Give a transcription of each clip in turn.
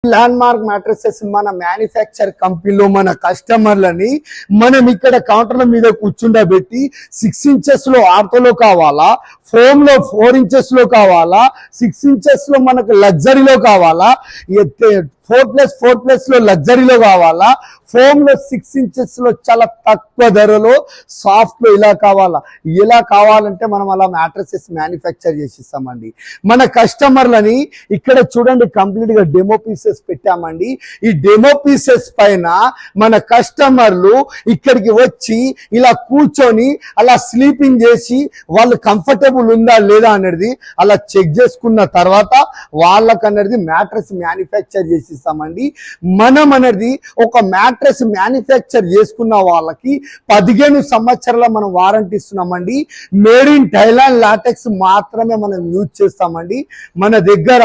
Land mark mattresses మన manufacture కంపెనీలో మన కస్టమర్లని మనం ఇక్కడ కౌంటర్ల మీద కూర్చుండబెట్టి 6 ఇంచెస్ లో ఆర్థోలో కావాలా, ఫోమ్ లో 4 ఇంచెస్ లో కావాలా, 6 ఇంచెస్ లో మనకు లగ్జరీలో కావాలా, 4+4+ లో లగ్జరీలో కావాలా, ఫోమ్ లో 6 ఇంచెస్ లో చాలా తక్కువ ధరలో సాఫ్ట్ లో ఇలా కావాలా, ఇలా కావాలంటే మనం అలా మ్యాట్రసెస్ మ్యానుఫ్యాక్చర్ చేసిస్తామండి. మన కస్టమర్లని ఇక్కడ చూడండి కంప్లీట్ గా డెమో పీసెస్ పెట్టామండి. ఈ డెమో పీసెస్ పైన మన కస్టమర్లు ఇక్కడికి వచ్చి ఇలా కూర్చొని అలా స్లీపింగ్ చేసి వాళ్ళు కంఫర్టబుల్ ఉందా లేదా అనేది అలా చెక్ చేసుకున్న తర్వాత వాళ్ళకన్నది మ్యాట్రస్ మ్యానుఫ్యాక్చర్ చేసిస్తామండి. మనం అనేది ఒక మ్యాట్రస్ మ్యానుఫ్యాక్చర్ చేసుకున్న వాళ్ళకి 15 సంవత్సరాల మనం వారంటీ ఇస్తున్నామండి. మేడ్ ఇన్ థైలాండ్ లాటెక్స్ మాత్రమే మనం యూజ్ చేస్తామండి. మన దగ్గర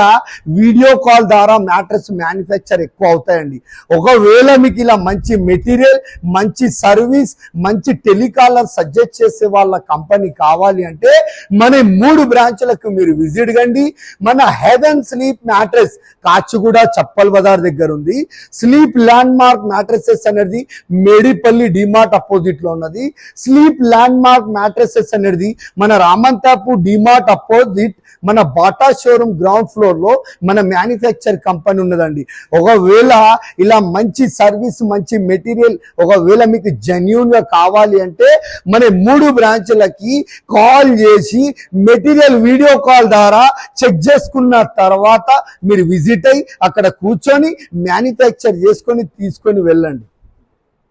వీడియో కాల్ ద్వారా మ్యాట్రస్ మ్యానుఫ్యాక్చర్ ఎక్కువ అవుతాయండి. ఒకవేళ మీకు ఇలా మంచి మెటీరియల్, మంచి సర్వీస్, మంచి టెలికాలర్ సజెస్ట్ చేసే వాళ్ళ కంపెనీ కావాలి అంటే మన 3 బ్రాంచ్లకు మీరు విజిట్ కండి. మన heaven sleep mattress Kachiguda Chappal Bazar దగ్గర ఉంది. స్లీప్ ల్యాండ్ మార్క్ మ్యాట్రసెస్ అనేది మేడిపల్లి డిమార్ట్ అపోజిట్ లో ఉన్నది. స్లీప్ ల్యాండ్ మార్క్ మ్యాట్రసెస్ అనేది మన రామంతాపు డిమార్ట్ అపోజిట్ మన బాటా షోరూమ్ గ్రౌండ్ ఫ్లోర్ లో మన మ్యానుఫ్యాక్చర్ కంపెనీ ఉన్నదండి. ఒకవేళ ఇలా మంచి సర్వీస్, మంచి మెటీరియల్ ఒకవేళ మీకు జెన్యూన్ గా కావాలి అంటే మన 3 బ్రాంచ్లకి కాల్ చేసి మెటీరియల్ వీడియో కాల్ ద్వారా చెక్ చేసుకున్న తర్వాత మీరు విజిట్ అయ్యి అక్కడ కూర్చొని మ్యానుఫ్యాక్చర్ చేసుకొని తీసుకొని వెళ్ళండి.